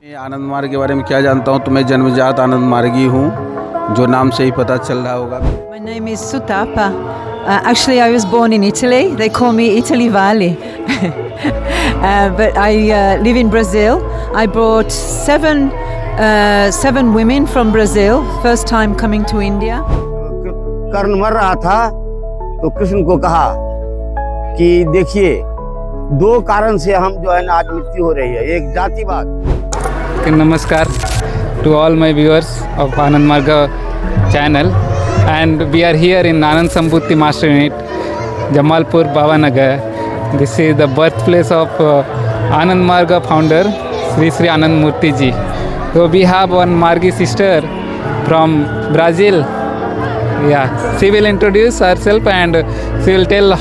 आनंद मार्ग के बारे में क्या जानता हूँ तो मैं जन्मजात आनंद मार्गी हूँ, जो नाम से ही पता चल रहा होगा। My name is Sutapa. Actually, I was born in Italy. They call me Italy Valley. But I live in Brazil. I brought seven women from Brazil, first time coming to India. कर्ण मर रहा था तो कृष्ण को कहा कि देखिए, दो कारण से हम जो है ना आज मृत्यु हो रही है। एक जातिवाद। Namaskar to all my viewers of Anand Marga channel, and we are here in Anand Sambhuti Master Unit, Jamalpur, Bhavanagar. This is the birthplace of Anand Marga founder Sri Sri Anand Murti ji. So we have one Margi sister from Brazil. Yeah, she will introduce herself and she will tell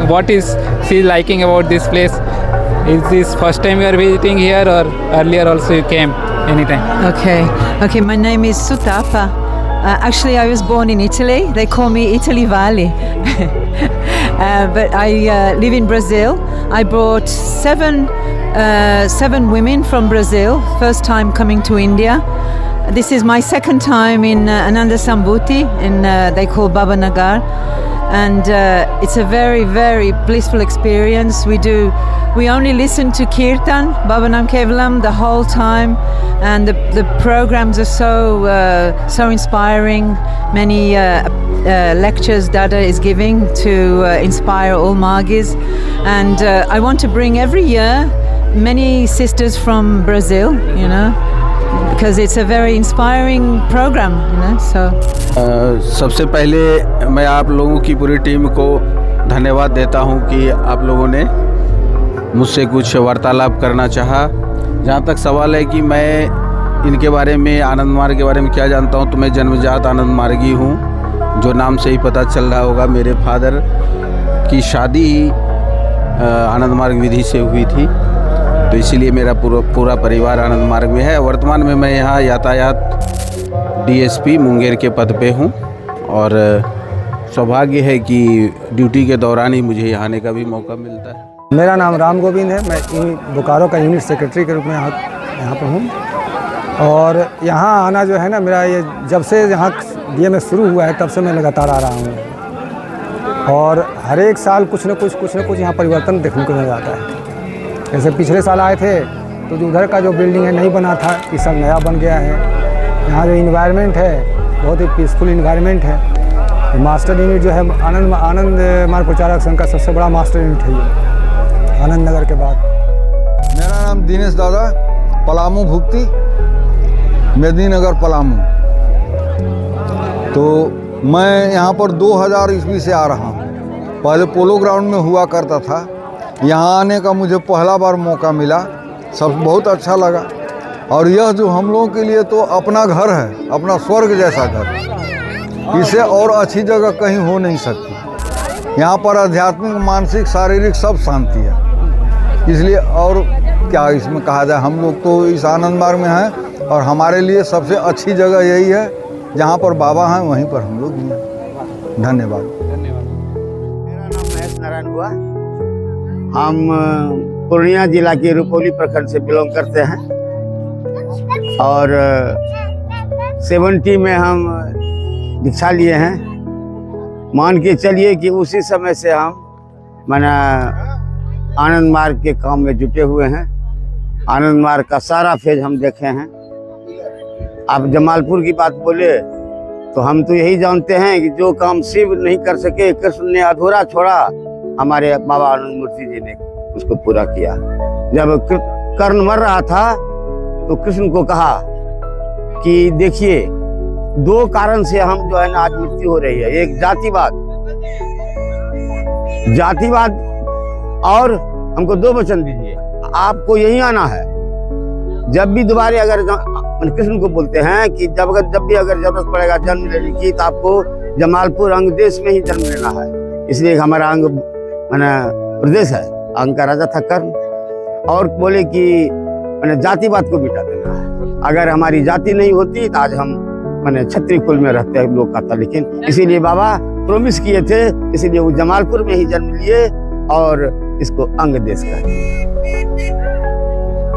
what is she liking about this place. Is this first time you are visiting here or earlier also you came anytime? Okay, my name is Sutapa. Actually, I was born in Italy. They call me Italy Valley. But I live in Brazil. I brought seven women from Brazil, first time coming to India. This is my second time in Ananda Sambhuti, they call Bhavanagar. And it's a very, very blissful experience. We only listen to Kirtan, Bhavanam Kevalam, the whole time, and the programs are so inspiring. Many lectures Dada is giving to inspire all Margis, and I want to bring every year many sisters from Brazil, because it's a very inspiring program, so. सबसे पहले मैं आप लोगों की पूरी team को धन्यवाद देता हूं कि आप लोगों ने मुझसे कुछ वार्तालाप करना चाहा। जहां तक सवाल है कि मैं इनके बारे में, आनंद मार्ग के बारे में क्या जानता हूं, तो मैं जन्मजात आनंद मार्गी हूं, जो नाम से ही पता चल रहा होगा। मेरे फादर की शादी ही आनंद मार्ग विधि से हुई थी, तो इसीलिए मेरा पूरा परिवार आनंद मार्ग में है। वर्तमान में मैं यहाँ यातायात DSP मुंगेर के पद पे हूँ, और सौभाग्य है कि ड्यूटी के दौरान ही मुझे यहाँ आने का भी मौका मिलता है। मेरा नाम राम गोविंद है। मैं बोकारो का यूनिट सेक्रेटरी के रूप में यहाँ पर हूँ, और यहाँ आना जो है ना, मेरा ये जब से यहाँ DMS शुरू हुआ है तब से मैं लगातार आ रहा हूँ, और हर एक साल कुछ न कुछ यहाँ परिवर्तन देखने को मिल जाता है। जैसे पिछले साल आए थे तो जो उधर का जो बिल्डिंग है नहीं बना था, इस साल नया बन गया है। यहाँ जो इन्वायरमेंट है बहुत ही पीसफुल इन्वायरमेंट है। मास्टर यूनिट जो है आनंद मार्ग प्रचारक संघ का सबसे बड़ा मास्टर यूनिट है ये, आनंद नगर के बाद। मेरा नाम दिनेश दादा, पलामू भुक्ति, मेदिनीनगर पलामू। तो मैं यहाँ पर 2000 ईस्वी से आ रहा हूँ। पहले पोलो ग्राउंड में हुआ करता था। यहाँ आने का मुझे पहला बार मौका मिला, सब बहुत अच्छा लगा। और यह जो हम लोगों के लिए तो अपना घर है, अपना स्वर्ग जैसा घर, इससे और अच्छी जगह कहीं हो नहीं सकती। यहाँ पर आध्यात्मिक, मानसिक, शारीरिक सब शांति है। इसलिए और क्या इसमें कहा जाए, हम लोग तो इस आनंद मार्ग में हैं, और हमारे लिए सबसे अच्छी जगह यही है। जहाँ पर बाबा हैं वहीं पर हम लोग भी हैं। धन्यवाद। मेरा नाम महेश नारायण हुआ। हम पूर्णिया जिला के रुपौली प्रखंड से बिलोंग करते हैं, और 70 में हम दीक्षा लिए हैं। मान के चलिए कि उसी समय से हम आनंद मार्ग के काम में जुटे हुए हैं। आनंद मार्ग का सारा फेज हम देखे हैं। आप जमालपुर की बात बोले तो हम तो यही जानते हैं कि जो काम शिव नहीं कर सके, कृष्ण ने अधूरा छोड़ा, हमारे बाबा आनंद मूर्ति जी ने उसको पूरा किया। जब कर्ण मर रहा था तो कृष्ण को कहा कि देखिए, दो कारण से हम जो है ना आज मृत्यु हो रही है। एक जातिवाद, और हमको 2 वचन दीजिए, आपको यहीं आना है। जब भी दोबारा अगर कृष्ण को बोलते हैं कि जब भी अगर जरूरत पड़ेगा जन्म लेने की, तो आपको जमालपुर अंग देश में ही जन्म लेना है। इसलिए हमारा अंग प्रदेश है, अंग का राजा था कर्ण, और बोले कि जातिवाद को मिटा देना है। अगर हमारी जाति नहीं होती तो आज हम क्षत्रिय कुल में रहते हैं लोग कहता। लेकिन इसीलिए बाबा प्रोमिस किए थे, इसीलिए वो जमालपुर में ही जन्म लिए और इसको अंग देश कहते हैं।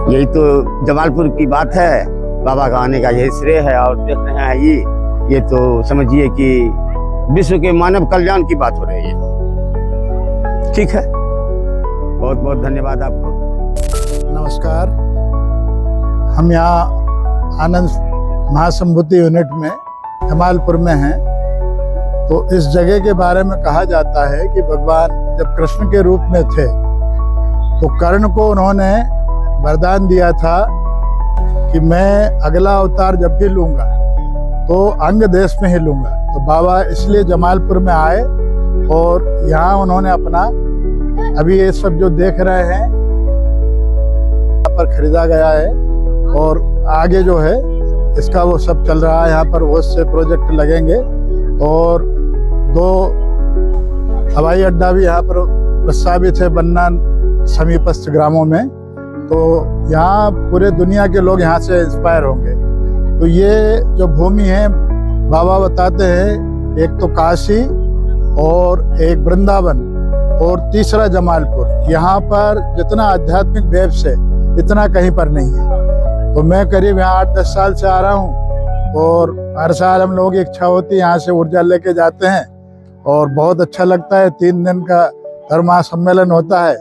यही तो जमालपुर की बात है, बाबा का आने का यही श्रेय है। और देख रहे हैं ये तो समझिए कि विश्व के मानव कल्याण की बात हो रही है। ठीक है, बहुत बहुत धन्यवाद आपको। नमस्कार, हम यहाँ आनंद महासंभूति यूनिट में जमालपुर में हैं। तो इस जगह के बारे में कहा जाता है कि भगवान जब कृष्ण के रूप में थे तो कर्ण को उन्होंने वरदान दिया था कि मैं अगला अवतार जब भी लूँगा तो अंग देश में ही लूँगा। तो बाबा इसलिए जमालपुर में आए और यहाँ उन्होंने अपना, अभी ये सब जो देख रहे हैं यहाँ पर खरीदा गया है और आगे जो है इसका वो सब चल रहा है। यहाँ पर बहुत से प्रोजेक्ट लगेंगे और 2 हवाई अड्डा भी यहाँ पर प्रस्तावित है बनना समीपस्थ ग्रामों में। तो यहाँ पूरे दुनिया के लोग यहाँ से इंस्पायर होंगे। तो ये जो भूमि है, बाबा बताते हैं एक तो काशी और एक वृंदावन और तीसरा जमालपुर। यहाँ पर जितना आध्यात्मिक वेव से इतना कहीं पर नहीं है। तो मैं करीब यहाँ 8-10 साल से आ रहा हूँ और हर साल हम लोगों की इच्छा होती है यहाँ से ऊर्जा लेके जाते हैं और बहुत अच्छा लगता है। 3 दिन का धर्म सम्मेलन होता है,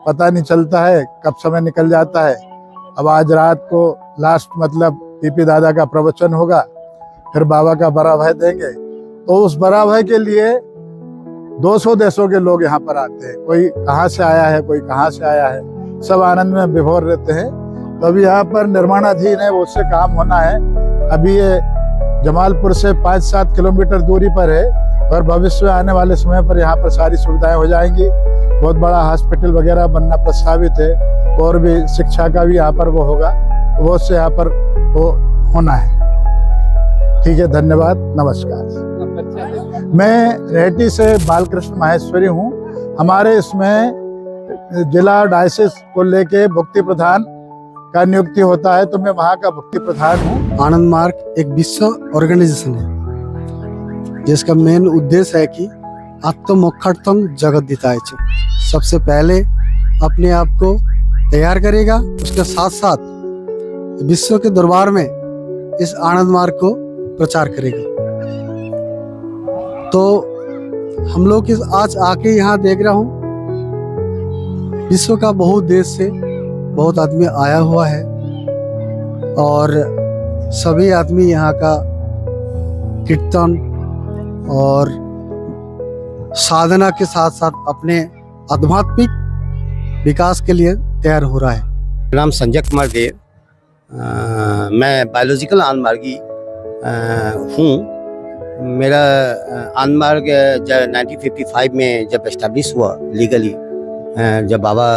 पता नहीं चलता है कब समय निकल जाता है। अब आज रात को लास्ट मतलब पीपी दादा का प्रवचन होगा, फिर बाबा का बड़ा भय देंगे। तो उस बड़ा भय के लिए 200 देशों के लोग यहाँ पर आते हैं। कोई कहाँ से आया है, कोई कहाँ से आया है, सब आनंद में विभोर रहते हैं। तो अभी यहाँ पर निर्माणाधीन है, वो उससे काम होना है। अभी ये जमालपुर से 5-7 किलोमीटर दूरी पर है और भविष्य में आने वाले समय पर यहाँ पर सारी सुविधाएं हो जाएंगी। बहुत बड़ा हॉस्पिटल वगैरह बनना प्रस्तावित है और भी शिक्षा का भी यहाँ पर वो होगा, वो से यहाँ पर वो होना है। ठीक है, धन्यवाद, नमस्कार। मैं रेहटी से बालकृष्ण माहेश्वरी हूँ। हमारे इसमें जिला डायसिस को लेके भुक्ति प्रधान का नियुक्ति होता है, तो मैं वहाँ का भुक्ति प्रधान हूँ। आनंद मार्ग एक विश्व ऑर्गेनाइजेशन है जिसका मेन उद्देश्य है कि आत्मोक्षार्थम जगद्धिताय च। सबसे पहले अपने आप को तैयार करेगा, उसके साथ साथ विश्व के दरबार में इस आनंद मार्ग को प्रचार करेगा। तो हम लोग इस आज आके यहाँ देख रहा हूँ, विश्व का बहुत देश से बहुत आदमी आया हुआ है और सभी आदमी यहाँ का कीर्तन और साधना के साथ साथ अपने आध्यात्मिक विकास के लिए तैयार हो रहा है। मेरा नाम संजय कुमार देव, मैं बायोलॉजिकल आनमार्गी हूँ। मेरा आनमार्ग 1955 में जब एस्टेब्लिश हुआ लीगली, जब बाबा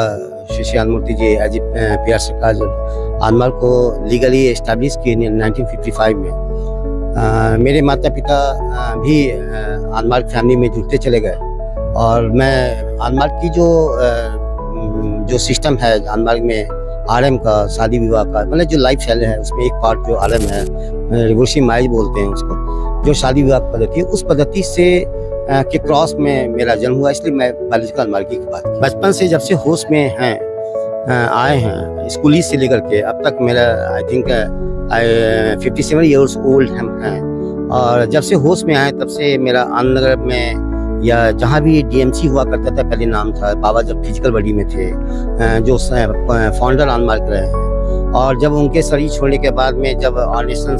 श्री श्याम मूर्ति जी एज पी आर सरकार जब आनमार्ग को लीगली एस्टेब्लिश किए 1955 में, मेरे माता पिता भी आनमार्ग फैमिली में जुड़ते चले गए और मैं आनमार्ग की जो सिस्टम है आनमार्ग में आरएम का, शादी विवाह का, मतलब जो लाइफ स्टाइल है उसमें एक पार्ट जो आरएम है, रिवोल्यूशनरी मैरिज बोलते हैं उसको, जो शादी विवाह पद्धति है, उस पद्धति से के क्रॉस में मेरा जन्म हुआ। इसलिए मैं बायोलॉजिकल आनमार्गी की बात, बचपन से जब से होश में हैं आए हैं, स्कूली से लेकर के अब तक मेरा आई थिंक 57 ईयर्स ओल्ड हैं। और जब से होश में आए तब से मेरा आनंद नगर में या जहाँ भी डीएमसी हुआ करता था, पहले नाम था, बाबा जब फिजिकल बॉडी में थे, जो फाउंडर आनमार्ग रहे हैं। और जब उनके शरीर छोड़ने के बाद में जब ऑर्गेनाइजेशन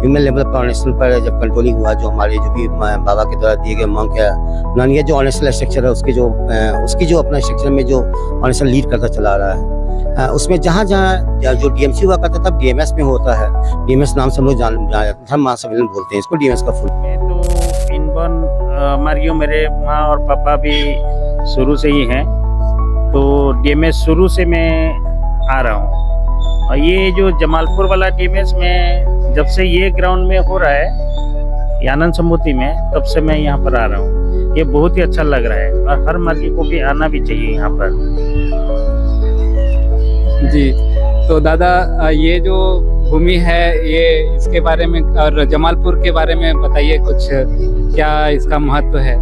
ह्यूमन लेवल पर ऑर्गेनाइजेशन पर जब कंट्रोलिंग हुआ, जो हमारे जो भी बाबा के द्वारा दिए गए मंक या नॉन, ये जो ऑर्गेनाइजेशनल स्ट्रक्चर है उसकी जो अपना स्ट्रक्चर में जो ऑर्गेनाइजेशन लीड करता चला रहा है, उसमें जहाँ जो डीएमसी हुआ करता था डीएमएस में होता है। डीएमएस नाम से हम लोग धर्म महासम्मेलन बोलते हैं इसको, डीएमएस का फुल। मैं तो इनबॉर्न मार्गियो, मेरे माँ और पापा भी शुरू से ही हैं, तो डीएमएस शुरू से मैं आ रहा हूँ। और ये जो जमालपुर वाला डीएमएस में जब से ये ग्राउंड में हो रहा है, ये आनंद संभूति में, तब से मैं यहाँ पर आ रहा हूँ। ये बहुत ही अच्छा लग रहा है और हर मार्गी को भी आना भी चाहिए यहाँ पर। जी, तो दादा ये जो भूमि है ये इसके बारे में और जमालपुर के बारे में बताइए कुछ, क्या इसका महत्व है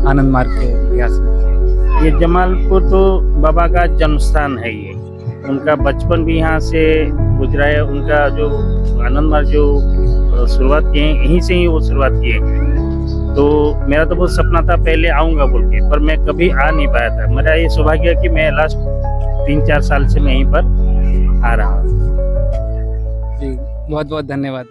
आनंद मार्ग के इतिहास में? ये जमालपुर तो बाबा का जन्म स्थान है। ये उनका बचपन भी यहाँ से गुजरा है। उनका जो आनंद मार्ग जो शुरुआत किए हैं यहीं से ही वो शुरुआत किए हैं। तो मेरा तो बहुत सपना था पहले आऊँगा बोल के, पर मैं कभी आ नहीं पाया था। मेरा ये सौभाग्य है कि मैं लास्ट 3-4 साल से मैं यहीं पर आ रहा हूँ। जी बहुत बहुत धन्यवाद।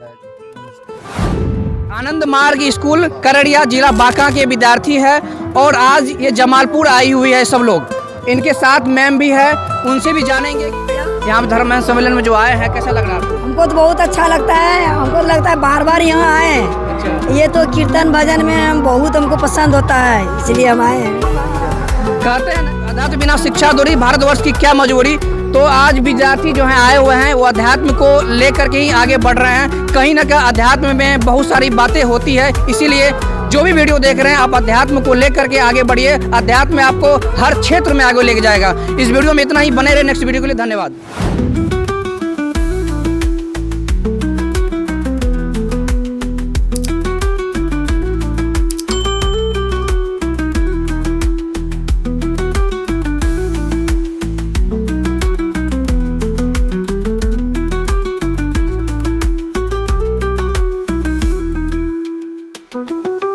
आनंद मार्ग स्कूल करड़िया जिला बांका के विद्यार्थी है और आज ये जमालपुर आई हुई है सब लोग। इनके साथ मैम भी है, उनसे भी जानेंगे यहाँ धर्म सम्मेलन में जो आए हैं कैसा लग रहा है? हमको तो बहुत अच्छा लगता है। हमको लगता है बार बार यहाँ आए। ये तो कीर्तन भजन में हम बहुत हमको पसंद होता है, इसलिए हम आए हैं। कहते हैं ना, अध्यात्म बिना शिक्षा अधूरी, भारतवर्ष की क्या मजबूरी। तो आज विद्यार्थी जो हैं आए हुए हैं वो अध्यात्म को लेकर के ही आगे बढ़ रहे हैं। कहीं ना कहीं अध्यात्म में बहुत सारी बातें होती है, इसीलिए जो भी वीडियो देख रहे हैं आप अध्यात्म को लेकर के आगे बढ़िए। अध्यात्म में आपको हर क्षेत्र में आगे लेके जाएगा। इस वीडियो में इतना ही, बने रहे नेक्स्ट वीडियो के लिए। धन्यवाद। Thank you.